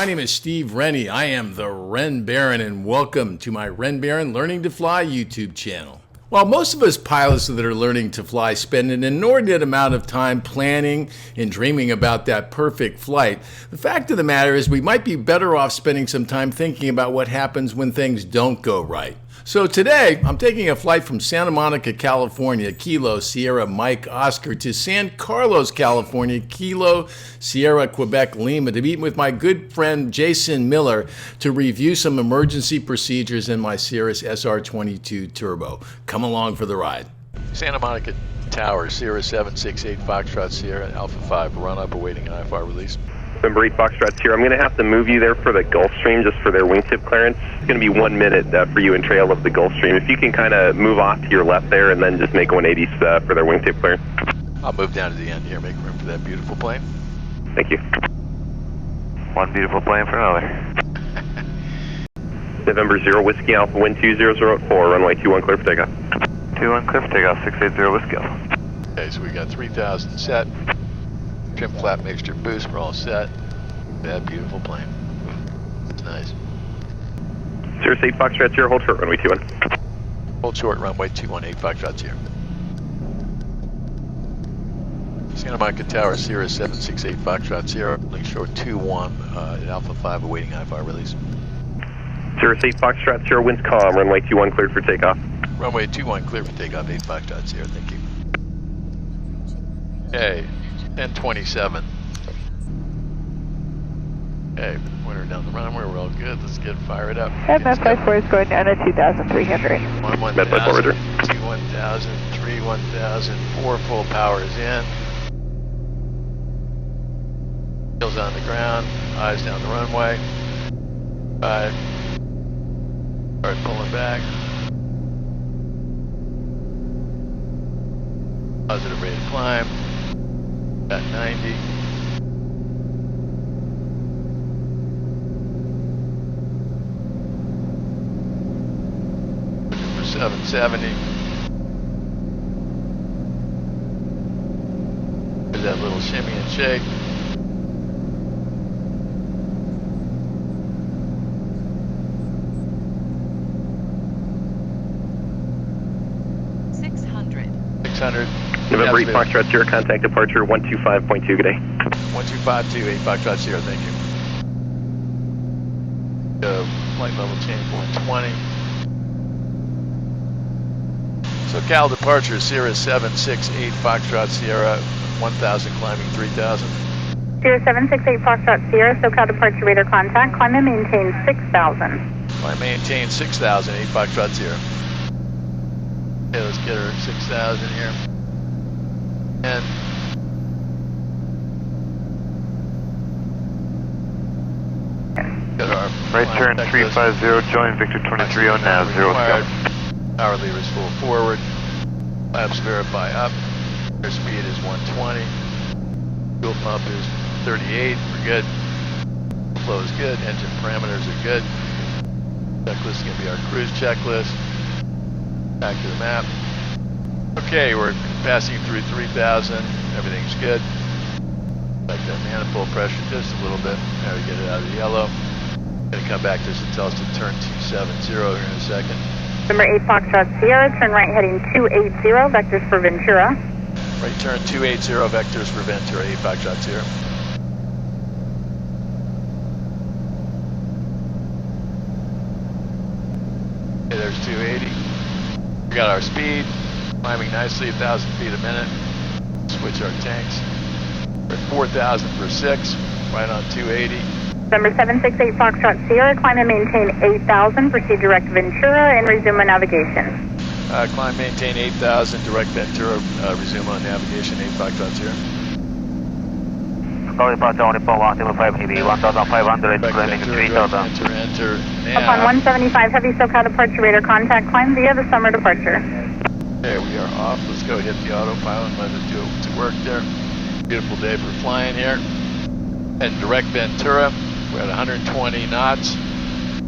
name is Steve Rennie. I am the Ren Baron, and welcome to my Ren Baron Learning to Fly YouTube channel. While most of us pilots that are learning to fly spend an inordinate amount of time planning and dreaming about that perfect flight, the fact of the matter is we might be better off spending some time thinking about what happens when things don't go right. So today, I'm taking a flight from Santa Monica, California, Kilo Sierra Mike Oscar, to San Carlos, California, Kilo Sierra Quebec Lima, to meet with my good friend Jason Miller to review some emergency procedures in my Cirrus SR22 Turbo. Come along for the ride. Santa Monica Tower, Cirrus 768 Foxtrot Sierra Alpha 5, run up awaiting IFR release. November 8 Foxtrot here. I'm going to have to move you there for the Gulfstream just for their wingtip clearance. It's going to be 1 minute for you and trail of the Gulfstream. If you can kind of move off to your left there and then just make 180s for their wingtip clearance. I'll move down to the end here, make room for that beautiful plane. Thank you. One beautiful plane for another. November 0 Whiskey Alpha, wind 2004, runway 21 clear for takeoff. 21 clear for takeoff, 680 Whiskey Alpha. Okay, so we got 3,000 set. Trim flap mixture boost, we're all set. That beautiful plane. It's nice. Cirrus 8 Foxtrot here, hold short, runway 21. Hold short, runway 218 Foxtrot here. Santa Monica Tower, Cirrus 768 Foxtrot Sierra, link short 21 at Alpha 5 awaiting IFR release. Cirrus 8 Foxtrot Sierra, winds calm, runway 21 cleared for takeoff. Runway 21 clear for takeoff, 8 Foxtrot Sierra, thank you. Okay, 1027. Okay, when we're down the runway, we're all good. Let's get fire it up. And that flight 4 is going down at 2,300. 1,000, 2, 1,000, 3, 1,000, 4 full power is in. Wheels on the ground, eyes down the runway. 5. Start pulling back. Positive rate of climb. Got 90. Looking for 770. There's that little shimmy and shake. November 8 Foxtrot Sierra, contact departure 125.2, good day. 1252, 8 Foxtrot Sierra, thank you. Flight level change 120. So Cal departure, Cirrus 768 Foxtrot Sierra, 1,000 climbing 3,000. Cirrus 768 Foxtrot Sierra, SoCal departure radar contact, climb and maintain 6,000. Climb maintain 6,000, 8 Foxtrot Sierra. Okay, let's get her 6,000 here. And got our right turn 350, join Victor 23 on nav, 0 south. Power levers full forward. Flaps verify up. Airspeed is 120. Fuel pump is 38. We're good. Flow is good. Engine parameters are good. Checklist is going to be our cruise checklist. Back to the map. Okay, we're passing through 3,000. Everything's good. Like that manifold pressure just a little bit. Now we get it out of the yellow. Going to come back to us and tell us to turn 270 here in a second. Number 8 Foxtrot Sierra, turn right heading 280, vectors for Ventura. Right turn 280, vectors for Ventura, 8 Foxtrot Sierra. Okay, there's 280. We got our speed, climbing nicely, 1,000 feet a minute. Switch our tanks. We're at 4,000 for 6, right on 280. Number 768 Foxtrot Sierra, climb and maintain 8,000, proceed direct Ventura and resume on navigation. Climb, maintain 8,000, direct Ventura, resume on navigation, 8 Foxtrot Sierra. Call departure only for 105 heavy, 1,500, climbing 3,000. Enter, now. Upon 175 heavy SoCal departure radar contact, climb via the summer departure. Okay, we are off. Let's go hit the autopilot and let it do its work there. Beautiful day for flying here. Heading direct Ventura. We're at 120 knots.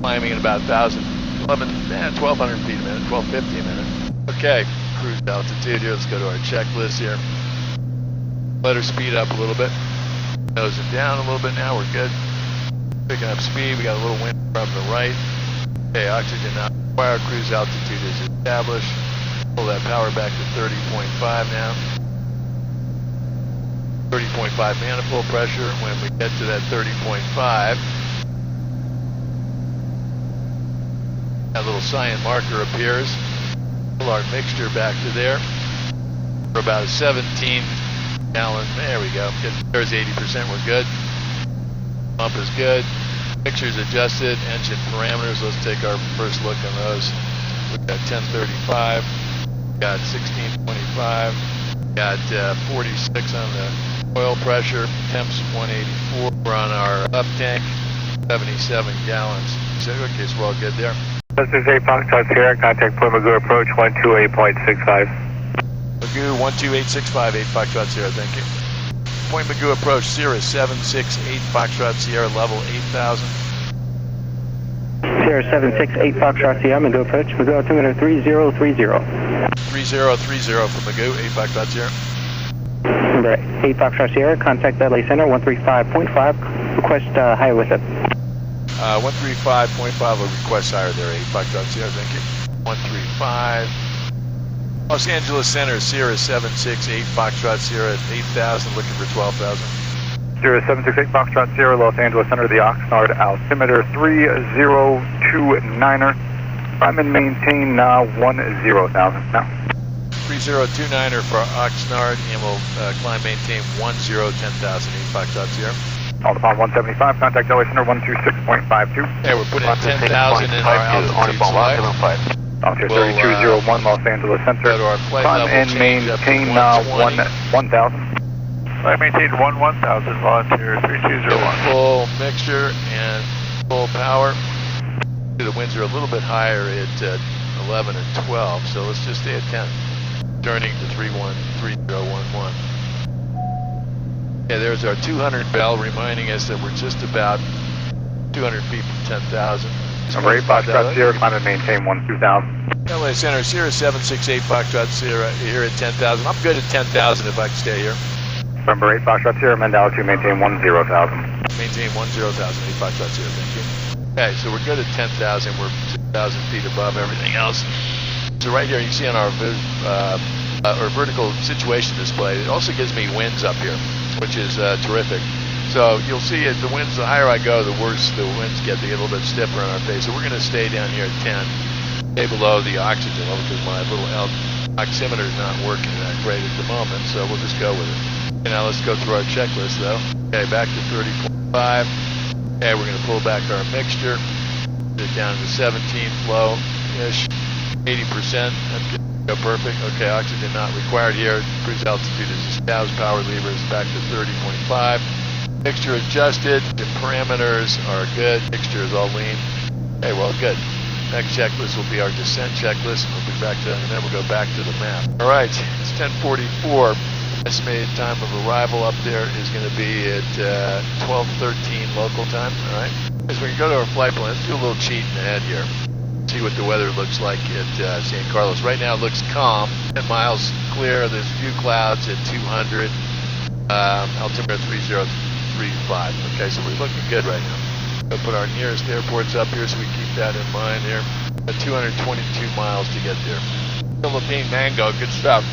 Climbing at about 1,200 feet a minute, 1,250 a minute. Okay, cruise altitude here. Let's go to our checklist here. Let her speed up a little bit. Nose it down a little bit now. We're good. Picking up speed, we got a little wind from the right. Okay, oxygen not required, cruise altitude is established. Pull that power back to 30.5 now. 30.5 manifold pressure. When we get to that 30.5, that little cyan marker appears. Pull our mixture back to there. For about a 17 gallon, there we go. There's 80%, we're good. Pump is good. Mixture's adjusted. Engine parameters, let's take our first look on those. We've got 1035, got 1625, got 46 on the oil pressure, temps 184. We're on our up tank, 77 gallons. So, okay, so we're all good there. 668 Foxtrot Sierra, contact Point Magoo approach 128.65. Magoo 12865, 8 Foxtrot Sierra, thank you. Point Magoo approach, Cirrus 768 Foxtrot Sierra, level 8000. Cirrus 768 Foxtrot Sierra, Magoo approach, Magoo altimeter 3030. 3030 from Magoo, 8 Foxtrot Sierra. Number 8 Foxtrot Sierra, contact LA Center 135.5, request higher with it. 135.5 will request higher there, 8 Foxtrot Sierra, thank you. 135. Los Angeles Center, Cirrus 768 Foxtrot Sierra at 8,000, looking for 12,000. Cirrus 768 Foxtrot Sierra, Los Angeles Center, the Oxnard altimeter 3029er. Prime and maintain 10,000 now. 3029er for Oxnard, and we'll climb maintain 10,000, 8 Foxtrot Sierra. Altimeter 175, contact LA Center 126.52. Okay, we're putting 10,000 in our altitude select. Altimeter 3201, Los Angeles Center. Go to our flight Climb level, and change up to maintain 120. 1,000. I maintain 1,000, volunteer 3201. Full mixture and full power. The winds are a little bit higher at 11 and 12, so let's just stay at 10. Turning to 313011. Okay, there's our 200 bell reminding us that we're just about 200 feet from 10,000. Number 8 Foxtrot Sierra, climb and maintain 12,000. LA Center, Cirrus 768 Foxtrot Sierra here at 10,000. I'm good at 10,000 if I can stay here. Number 8 Foxtrot Sierra, mend altitude, maintain 10,000. Maintain 10,000, 8 Foxtrot Sierra, thank you. Okay, so we're good at 10,000. We're 2,000 feet above everything else. So right here, you see on our vertical situation display, it also gives me winds up here, which is terrific. So you'll see it, the winds, the higher I go, the worse the winds get. They get a little bit stiffer on our face. So we're going to stay down here at 10, stay below the oxygen level because my little oximeter is not working that great at the moment. So we'll just go with it. And now let's go through our checklist though. Okay, back to 30.5. Okay, we're going to pull back our mixture. Get it down to 17 flow-ish, 80%. That's good. Go perfect. Okay, oxygen not required here. Cruise altitude is established. Power lever is back to 30.5. Mixture adjusted. The parameters are good. Mixture is all lean. Okay, well, good. Next checklist will be our descent checklist. We'll be back to, and then we'll go back to the map. All right, it's 10:44. Estimated time of arrival up there is going to be at 12:13 local time. All right. As we go to our flight plan, let's do a little cheat ahead here. See what the weather looks like at San Carlos. Right now it looks calm, 10 miles clear. There's a few clouds at 200, altimeter 3035. Okay, so we're looking good right now. We'll put our nearest airports up here so we keep that in mind here. At 222 miles to get there. Philippine Mango, good stuff.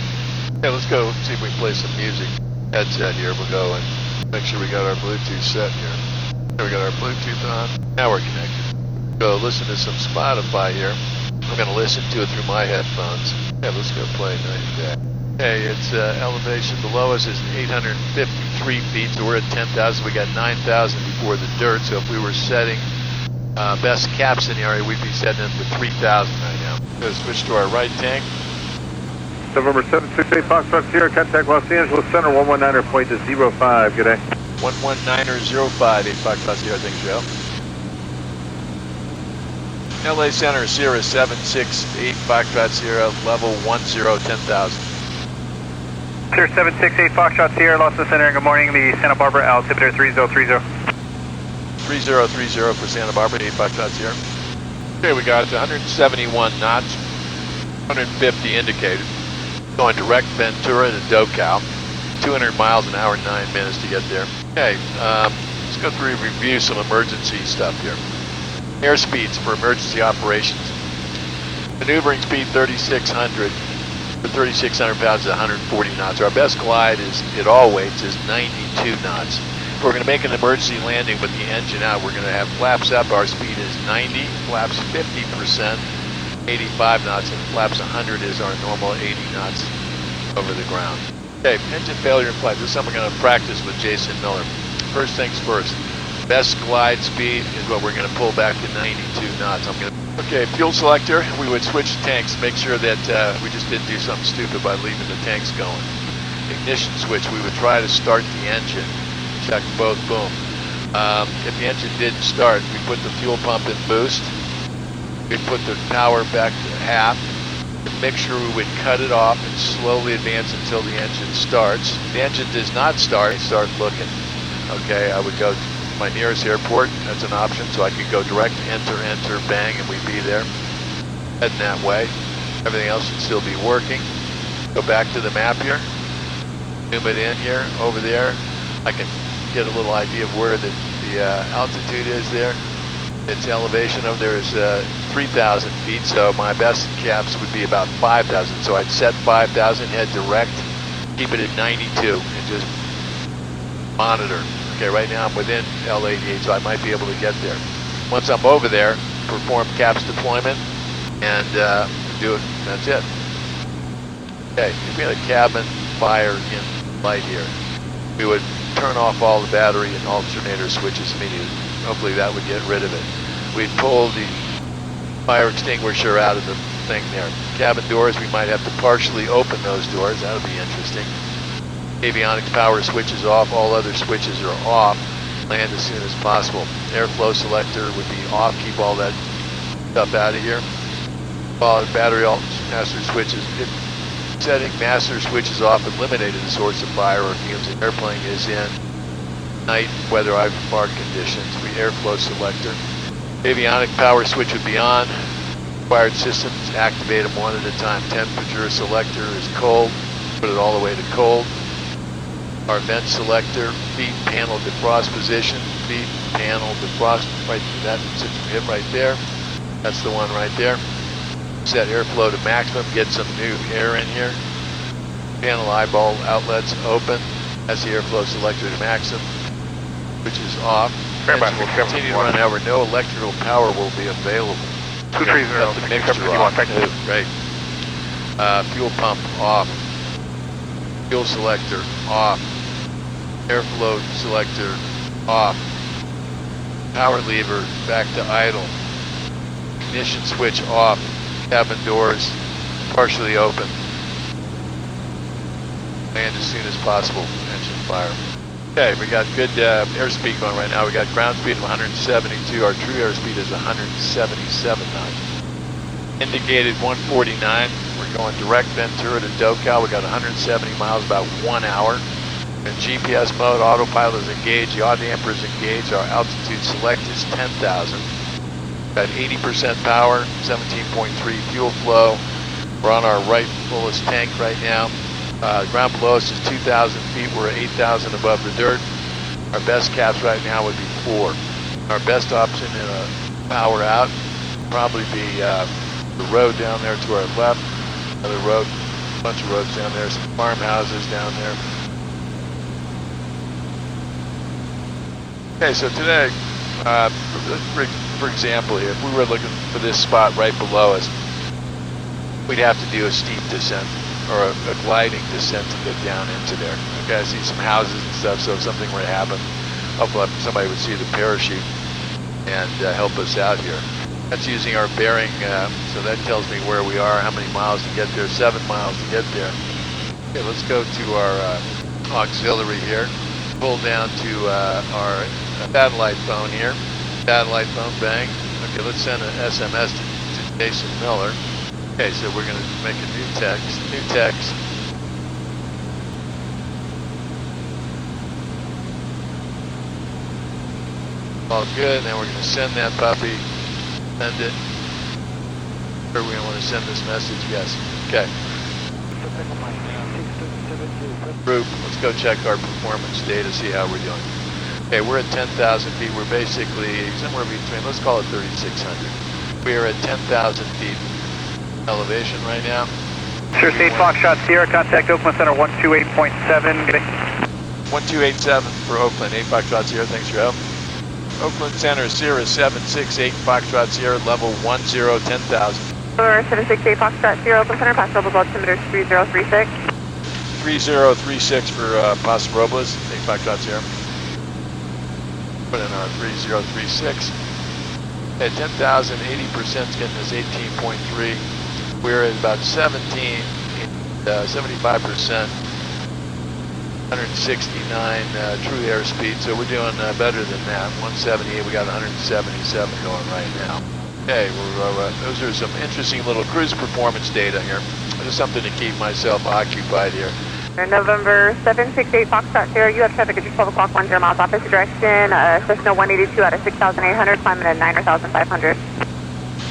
Okay, let's go see if we can play some music. Headset here, we'll go and make sure we got our Bluetooth set here. There we got our Bluetooth on. Now we're connected. Go listen to some Spotify here. I'm going to listen to it through my headphones. Yeah, let's go play 90 Day. Okay, it's elevation below us is 853 feet, so we're at 10,000. We got 9,000 before the dirt, so if we were setting best cap scenario, we'd be setting it for 3,000 right now. Go switch to our right tank. November 768 Foxtrot Sierra, contact Los Angeles Center 119.05. Good day. 119.05, 8 Foxtrot Sierra, thanks, Joe. LA Center, Cirrus 768 Foxtrot Sierra, level 10,000. Cirrus 768 Foxtrot Sierra, Los Angeles Center, good morning. The Santa Barbara altimeter 3030. 3030 for Santa Barbara, 8 Foxtrot Sierra. Okay, we got 171 knots, 150 indicated. Going direct Ventura to DoCal, 200 miles an hour, 9 minutes to get there. Okay, Let's go through and review some emergency stuff here. Airspeeds for emergency operations. Maneuvering speed 3,600. For 3,600 pounds is 140 knots. Our best glide is, at all weights, is 92 knots. If we're going to make an emergency landing with the engine out, we're going to have flaps up. Our speed is 90, flaps 50%, 85 knots, and flaps 100 is our normal 80 knots over the ground. Okay, engine failure in flight. This is something we're going to practice with Jason Miller. First things first. Best glide speed is what we're going to pull back to 92 knots. Okay, fuel selector, we would switch tanks, make sure that we just didn't do something stupid by leaving the tanks going. Ignition switch, we would try to start the engine. Check both, boom. If the engine didn't start, we put the fuel pump in boost. We'd put the power back to half. Make sure we would cut it off and slowly advance until the engine starts. If the engine does not start looking. Okay, I would go to my nearest airport. That's an option, so I could go direct, enter, bang, and we'd be there. Heading that way. Everything else should still be working. Go back to the map here. Zoom it in here, over there. I can get a little idea of where the altitude is there. Its elevation over there is 3,000 feet, so my best caps would be about 5,000. So I'd set 5,000, head direct, keep it at 92, and just monitor. Okay, right now I'm within L88, so I might be able to get there. Once I'm over there, perform caps deployment, and do it. That's it. Okay, if we had a cabin fire in flight here, we would turn off all the battery and alternator switches immediately. Hopefully that would get rid of it. We'd pull the fire extinguisher out of the thing there. Cabin doors, we might have to partially open those doors. That'll be interesting. Avionics power switches off, all other switches are off. Land as soon as possible. Airflow selector would be off, keep all that stuff out of here. Follow the battery master switches. Setting master switches off eliminated the source of fire or fumes. The airplane is in night weather IFR conditions. We airflow selector. Avionic power switch would be on. Required systems, activate them one at a time. Temperature selector is cold. Put it all the way to cold. Our vent selector, feet panel defrost position, feet panel defrost, right, that hit right there. That's the one right there. Set airflow to maximum, get some new air in here. Panel eyeball outlets open. That's the airflow selector to maximum, which is off. Engine will continue to run, however, no electrical power will be available. 230, the mixture off. Right. Fuel pump off. Fuel selector off. Airflow selector off. Power lever back to idle. Ignition switch off. Cabin doors partially open. Land as soon as possible. Engine fire. Okay, we got good airspeed going right now. We got ground speed of 172. Our true airspeed is 177 knots. Indicated 149. We're going direct Ventura to Docal. We got 170 miles, about 1 hour. In GPS mode, autopilot is engaged, yaw damper is engaged. Our altitude select is 10,000. Got 80% power, 17.3 fuel flow. We're on our right fullest tank right now. Ground below us is 2,000 feet. We're 8,000 above the dirt. Our best caps right now would be 4. Our best option in a power out would probably be the road down there to our left. Another road, a bunch of roads down there, some farmhouses down there. Okay, so today, for example, if we were looking for this spot right below us, we'd have to do a steep descent or a gliding descent to get down into there. Okay, I see some houses and stuff, so if something were to happen, hopefully somebody would see the parachute and help us out here. That's using our bearing, so that tells me where we are, how many miles to get there, 7 miles to get there. Okay, let's go to our auxiliary here. Pull down to our satellite phone here. Satellite phone, bang. Okay, let's send an SMS to Jason Miller. Okay, so we're going to make a new text. New text. All good, and then we're going to send that puppy. Send it. Or we want to send this message? Yes. Okay. Group, let's go check our performance data, see how we're doing. Okay, we're at 10,000 feet. We're basically somewhere between, let's call it 3,600. We are at 10,000 feet elevation right now. Cirrus 8 Foxtrot Sierra, contact Oakland Center 128.7. Good day. 1287 for Oakland, 8 Foxtrot Sierra, thanks for your help. Oakland Center, Cirrus 768 Foxtrot Sierra, level 10, 10,000. Cirrus 768 Foxtrot Sierra, Oakland Center, Paso Robles, altimeter 3036. 3036 for Paso Robles, 8 Foxtrot Sierra. Put in our 3036. At 10,000, 80% is getting us 18.3. We're at about 17, 75%. 169 true airspeed, so we're doing better than that. 178, we got 177 going right now. Okay, those are some interesting little cruise performance data here. Just something to keep myself occupied here. November 768 Foxtrot Sierra, you have traffic at your 12 o'clock, 10 miles opposite direction. Cessna 182 out of 6,800, climbing at 9,500.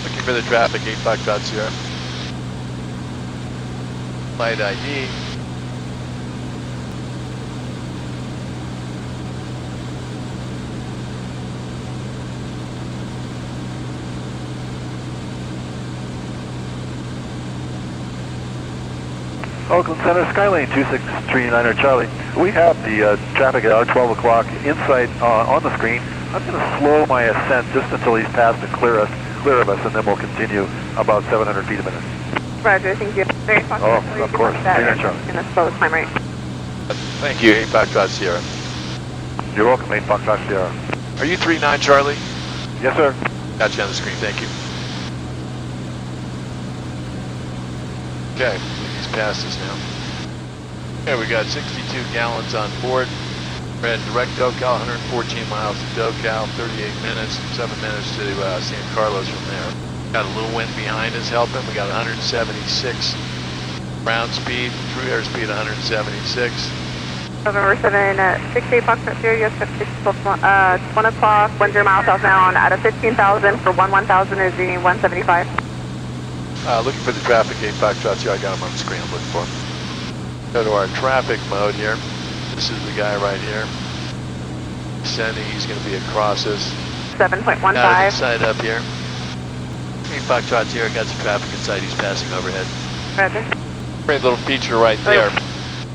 Looking for the traffic, 8 Foxtrot Sierra. Flight ID. Oakland Center, Skylane 2639er Charlie. We have the traffic at our 12 o'clock insight on the screen. I'm going to slow my ascent just until he's passed and clear of us, and then we'll continue about 700 feet a minute. Roger, thank you. Very Oh, of course. 39 Charlie. In the slowest climb rate. Thank you, 8 Foxtrot Sierra. You're welcome, 8 Foxtrot Sierra. Are you 39 Charlie? Yes, sir. Got you on the screen, thank you. Okay, he's past us now. Okay, we got 62 gallons on board. We're at direct SoCal, 114 miles to SoCal, 38 minutes, 7 minutes to San Carlos from there. Got a little wind behind us helping. We got 176 ground speed, true airspeed 176. November 768 Foxtrot Sierra, you have traffic 1 o'clock, 10 miles southbound out of 15,000 for 1,000 is the 175. Looking for the traffic, 8 Foxtrot Sierra. I got him on the screen I'm looking for. Go to our traffic mode here. This is the guy right here. Sending, he's going to be across us. 7.15. Now inside up here. 8 Foxtrot Sierra got some traffic inside. He's passing overhead. Roger. Great little feature right there.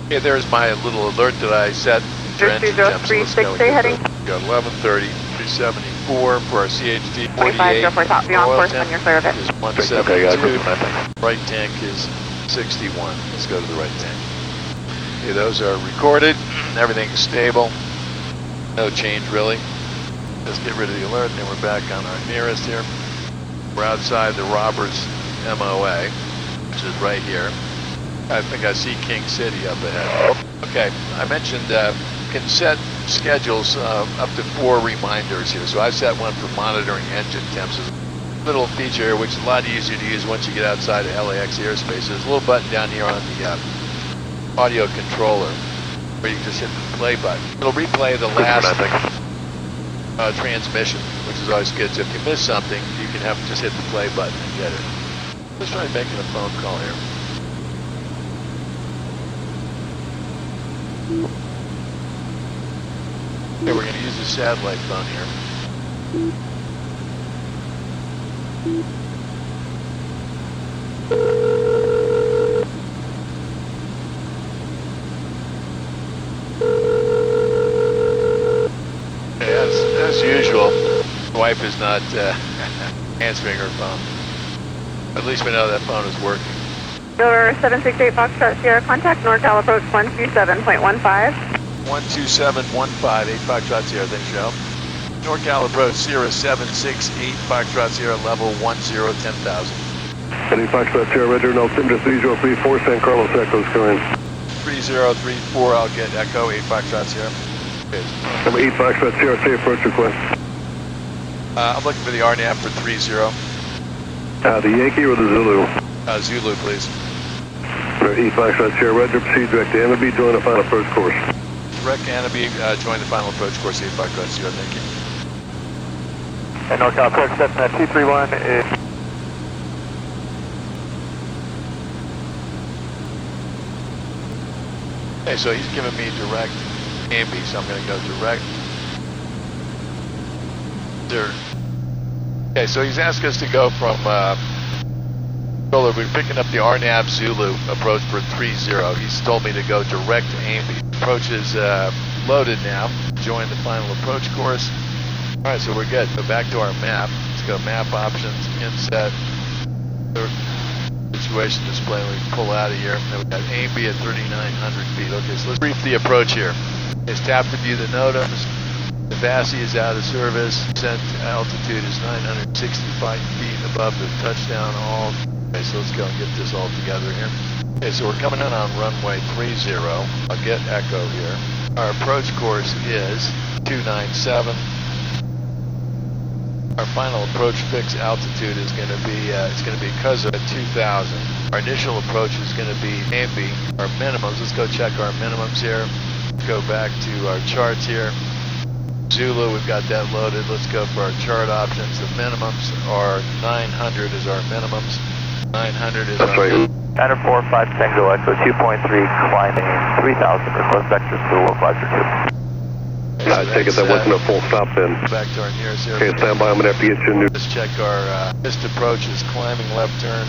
Okay, there's my little alert that I set. Engine Temps. 3036, stay heading. We got 1130, 374 for our CHT 48. 25, top beyond course when you're clear of it. Is 172. Right tank is 61. Let's go to the right tank. Okay, those are recorded. Everything's stable. No change really. Let's get rid of the alert, and then we're back on our nearest here. We're outside the Robbers MOA, which is right here. I think I see King City up ahead. Okay, I mentioned can set schedules up to 4 reminders here. So I set one for monitoring engine temps. It's a little feature here, which is a lot easier to use once you get outside of LAX airspace. There's a little button down here on the audio controller where you can just hit the play button. It'll replay the last transmission, which is always good. So if you miss something, you can just hit the play button and get it. Let's try making a phone call here. Okay, we're going to use the satellite phone here. Okay, as usual, the wife is not answering her phone. At least we know that phone is working. Over 768 Foxtrot Sierra, contact NorCal approach 127.15. 12715, 8 Foxtrot Sierra, thanks for your help. NorCal approach Cirrus 768 Foxtrot Sierra, level 10, 10,000. 8 Foxtrot Sierra, Roger, altimeter 3034, San Carlos Echoes, come in. 3034, I'll get Echo, 8 Foxtrot Sierra. Okay. Number 8 Foxtrot Sierra, say approach request. I'm looking for the RNAV for 30. The Yankee or the Zulu? Zulu, please. 8 Foxtrot Sierra, Roger, proceed direct to Amity, join the final approach course. Direct Anaby, join the final approach course, 8 Foxtrot Sierra, thank you. And NorCal approach, Cessna 231 is... Okay, so he's giving me direct Amby, so I'm going to go direct There. Okay, so he's asked us to go from we're picking up the RNAV Zulu approach for 30. He's told me to go direct AIMBY. Approach is loaded now. Join the final approach course. All right, so we're good. Go back to our map. Let's go map options, inset, situation display. We can pull out of here. Then we've got AIMBY at 3,900 feet. Okay, so let's brief the approach here. It's tap to view the NOTAMS. The VASI is out of service. Descent altitude is 965 feet above the touchdown all. Okay, so let's go and get this all together here. Okay, so we're coming in on runway 30. I'll get echo here. Our approach course is 297. Our final approach fix altitude is going to be because of 2,000. Our initial approach is going to be AIMBY. Our minimums. Let's go check our minimums here. Go back to our charts here. Zulu, we've got that loaded. Let's go for our chart options. The minimums are 900 is our minimums. 900 is our minimum. 945 Tango Echo 2.3 climbing 3,000. Request vector school 532. I take it that wasn't a full stop then. Back to our nearest air. Okay, stand by. I'm going to have to get you a new. Let's check our missed approach is climbing left turn.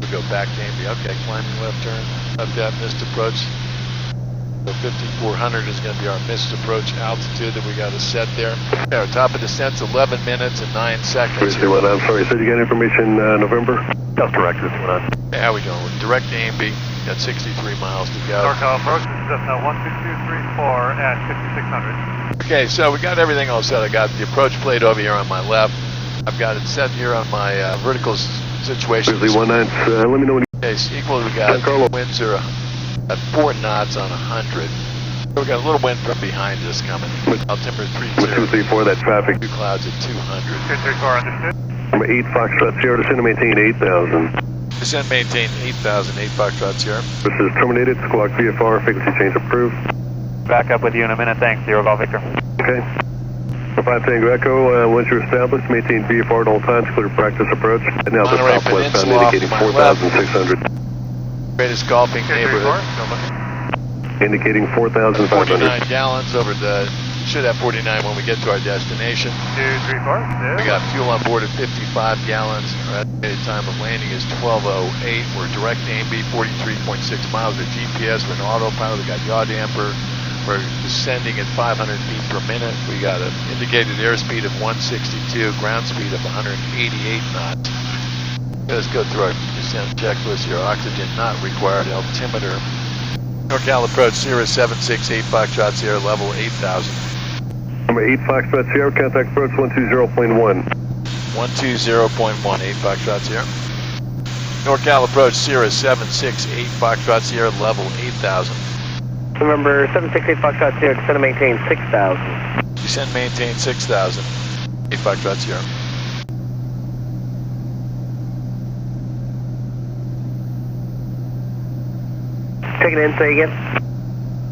We go back to AIMBY. Okay, climbing left turn. Up that missed approach. So 5,400 is going to be our missed approach altitude that we got to set there. Our top of descent's 11 minutes and 9 seconds. I'm sorry, said you got information November? That's correct. How we going? Direct AIMBY. Got 63 miles to go. NorCal approach is just now 12234 at 5,600. Okay, so we got everything all set. I got the approach plate over here on my left. I've got it set here on my vertical situation. Let me know when you... Okay, so equal, we got winds are at 4 knots on 100. We got a little wind from behind us coming. Altimeter 30. 234, that traffic. Two clouds at 200. 234, understood. Number 8 Foxtrot Sierra, descend to maintain 8,000. Descend maintain 8,000, 8 Foxtrot Sierra. This is terminated, squawk VFR, frequency change approved. Back up with you in a minute, thanks. 0 Golf Victor. Okay. 5 Tango Echo, once you're established, maintain VFR at all times, clear practice approach. And now the Monterey southwest bound Peninsula indicating off to my 4,600. Greatest golfing neighborhood. Indicating 4,500. 49 gallons over the, should have 49 when we get to our destination. 234. We got fuel on board at 55 gallons. Our estimated time of landing is 12:08. We're direct AIMBY, 43.6 miles. Our GPS, we're in autopilot. We got yaw damper. We're descending at 500 feet per minute. We got an indicated airspeed of 162, ground speed of 188 knots. Let's go through our descent checklist here. Oxygen not required. Altimeter. NorCal approach, Cirrus 768 Foxtrot Sierra, level 8,000. Number 8 Foxtrot Sierra, contact approach 120.1. 120.1, 8 Foxtrot Sierra. NorCal approach, Cirrus 768 Foxtrot Sierra, level 8,000. November 768 Foxtrot Sierra, descend to maintain 6,000. Descend maintain 6,000, 8 Foxtrot Sierra. Taking in, say again.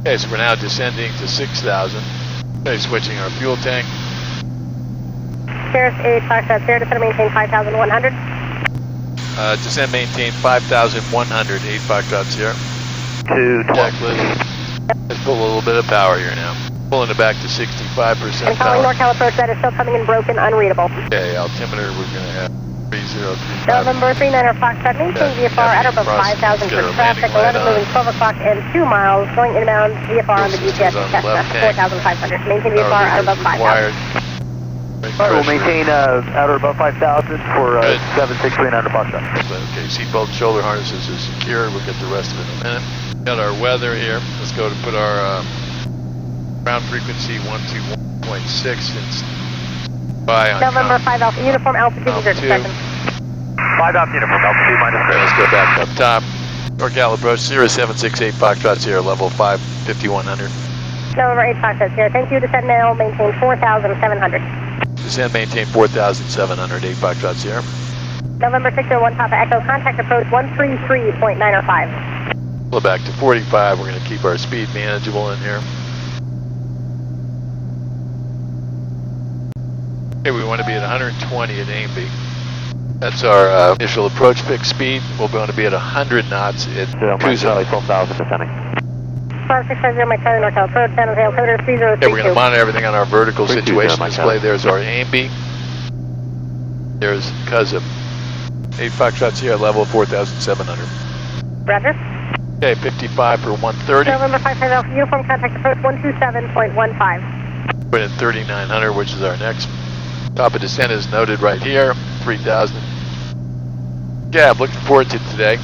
Okay, so we're now descending to 6,000. Okay, switching our fuel tank. Cirrus 8 Foxtrot Sierra, descend to maintain 5,100. Descend maintain 5,100, 8 Foxtrot Sierra. Checklist. Let's pull a little bit of power here now. Pulling it back to 65% And following power. NorCal approach, that is still coming in broken, unreadable. Okay, altimeter we're going to have 3035. November 39er Foxtrot, maintain VFR at or above 5,000 for traffic, 11 moving 12 o'clock and 2 miles, going inbound VFR on the GPS Cessna, 4,500. Maintain VFR at or above 5,000. We'll maintain at or above 5,000 for 763 Foxtrot. Okay, seatbelt and shoulder harnesses are secured. We'll get the rest of it in a minute. Got our weather here. Let's go to put our ground frequency 121.6 and by on November 5 Alpha, uniform altitude is your discretion. 5 Alpha uniform, altitude minus 3. Let's go back up top. NorCal approach, Cirrus 768 Foxtrot Sierra, level 5, 5,100. November 8 Foxtrot Sierra, thank you. Descend now, maintain 4,700. Descend maintain 4,700, 8 Foxtrot Sierra. November 601 Papa Echo, contact approach 133.905. Pull it back to 45. We're going to keep our speed manageable in here. Okay, we want to be at 120 at AIMBY. That's our initial approach fix speed. We'll want to be at 100 knots at cruise. 12,000 descending. 5650 Mike Charlie NorCal approach, San Jose altimeter 3032. Okay, we're going to monitor everything on our vertical situation display. There's our AIMBY. There's Cousin. 8 Foxtrot Sierra, level 4,700. Roger. Okay, 55 for 130. November 550 uniform contact approach 127.15. Put in 3,900, which is our next. Top of descent is noted right here, 3,000. Yeah, I'm looking forward to today.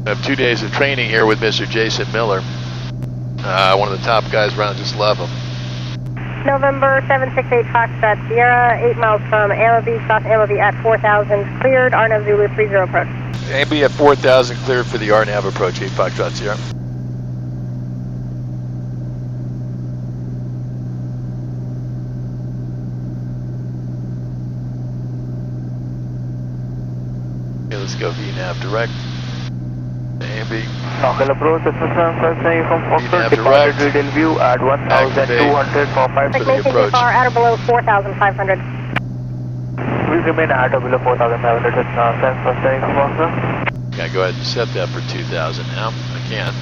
I have 2 days of training here with Mr. Jason Miller. One of the top guys around, just love him. November 768 Foxtrot Sierra, 8 miles from Airspeeds, south Airspeeds at 4,000, cleared, RNAV Zulu 30 approach. AB at 4,000, cleared for the RNAV approach, 8 Foxtrot Sierra. Okay, let's go VNAV direct. AB. Local approach, assistance from Foxtrot, direct. departed detail view at 1,200 for 5 to the Maintain approach. VFR at or below 4,500. Please remain at or below 4,500 with sense for staying from Foxtrot. Okay, go ahead and set that for 2,000 now. I can.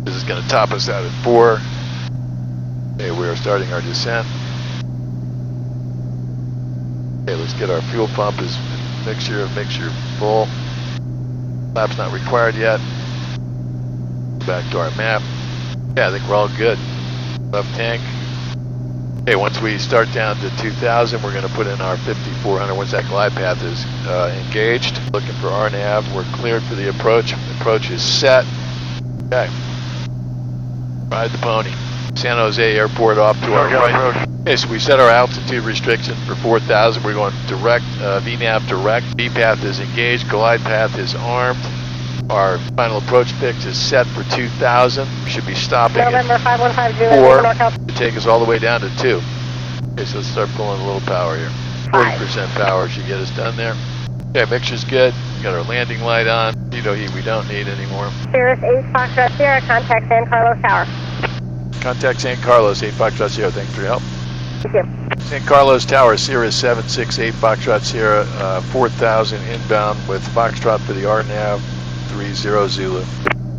This is going to top us out at 4. Okay, we are starting our descent. Okay, let's get our fuel pump is mixture full. Flap's not required yet. Back to our map. Yeah, I think we're all good. Left tank. Okay, once we start down to 2,000, we're going to put in our 5,400 once that glide path is engaged. Looking for RNAV. We're cleared for the approach. The approach is set. Okay. Ride the pony. San Jose Airport off to our right. Okay, so we set our altitude restriction for 4,000. We're going direct, VNAV direct. V path is engaged. Glide path is armed. Our final approach fix is set for 2,000. We should be stopping November 5150 at 4 to take us all the way down to 2. Okay, so let's start pulling a little power here. 40% power should get us done there. Okay, mixture's good. We got our landing light on. Heat we don't need anymore. Cirrus 8 Foxtrot Sierra, contact San Carlos Tower. Contact San Carlos, 8 Foxtrot Sierra. Thanks for your help. Thank you. San Carlos Tower, Cirrus 768 Foxtrot Sierra, 4,000 inbound with Foxtrot for the RNAV 30 Zulu.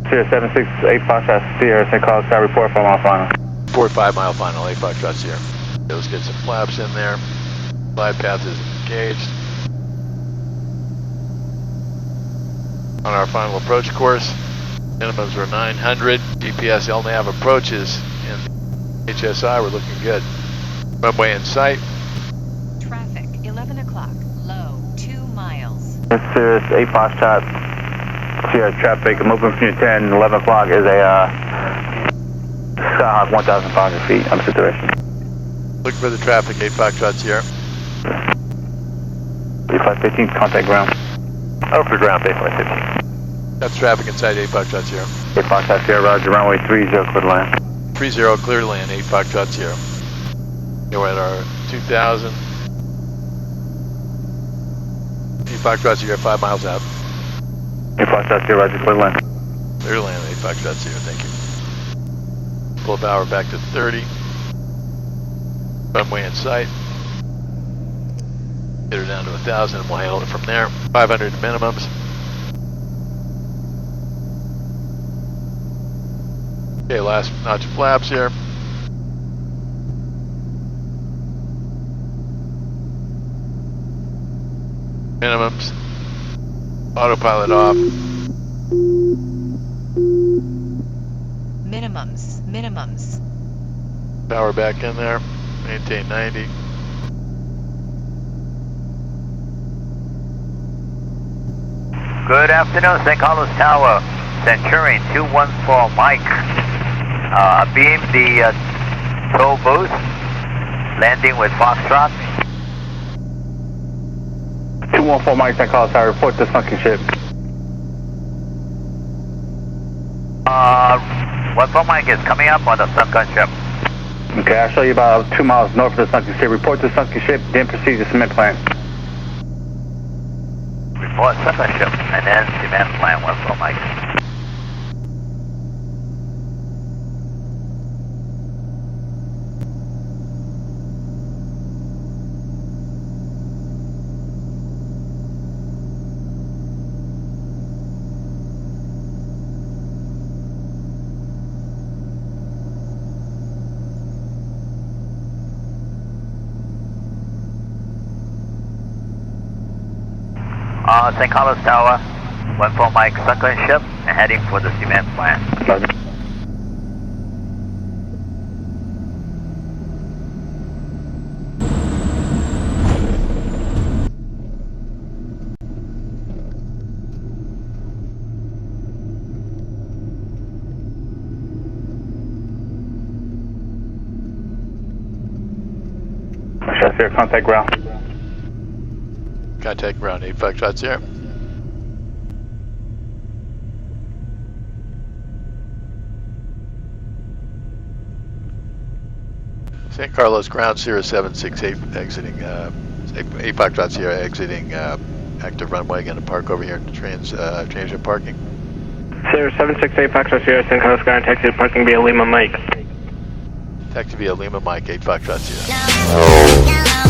Sierra 768 Foxtrot Sierra, St. Carlos Tower, report for mile final. 4-5 mile final, 8 Foxtrot Sierra. Okay, let's get some flaps in there. Glide path is engaged. On our final approach course, minimums are 900. GPS LNAV approaches in HSI, we're looking good. Runway in sight. Traffic, 11 o'clock, low, 2 miles. Cirrus 8 Foxtrot Sierra, traffic moving from your 10, 11 o'clock is a Skyhawk 1,500 feet, opposite direction. Looking for the traffic, 8 Foxtrot Sierra. 3515, contact ground. Over ground, 3515. That's traffic inside 8 Foxtrot Sierra. 8 Foxtrot Sierra, roger, runway 30, clear to land. 30, clear to land, 8 Foxtrot Sierra. Okay, we're at our 2,000. 8 Foxtrot Sierra, 5 miles out. 8 Foxtrot Sierra, roger, clear to land. Clear to land, 8 Foxtrot Sierra, thank you. Pull power back to 30. Runway in sight. Get her down to 1,000 and we'll handle it from there. 500 minimums. Okay, last notch of flaps here. Minimums. Autopilot off. Minimums. Power back in there. Maintain 90. Good afternoon, St. Carlos Tower. Centurion 214 Mike. Beam the tow booth. Landing with Foxtrot. 214 Mike, St. Carlos Tower, report the sunken ship. 14 Mike is coming up on the sunken ship. Okay, I'll show you about 2 miles north of the sunken ship. Report the sunken ship, then proceed to cement plant. Report sunken ship, and then cement plant 14 Mike. St. Carlos Tower, 14 Mike circling ship and heading for the cement plant. Here, contact ground. Contact ground, 8 Foxtrot Sierra. San Carlos ground, Cirrus 768 exiting, 8 Foxtrot Sierra exiting active runway, going to park over here to transient parking. Cirrus 768 Foxtrot Sierra, San Carlos ground, taxi to parking via Lima Mike. Taxi via Lima Mike, 8 Foxtrot Sierra.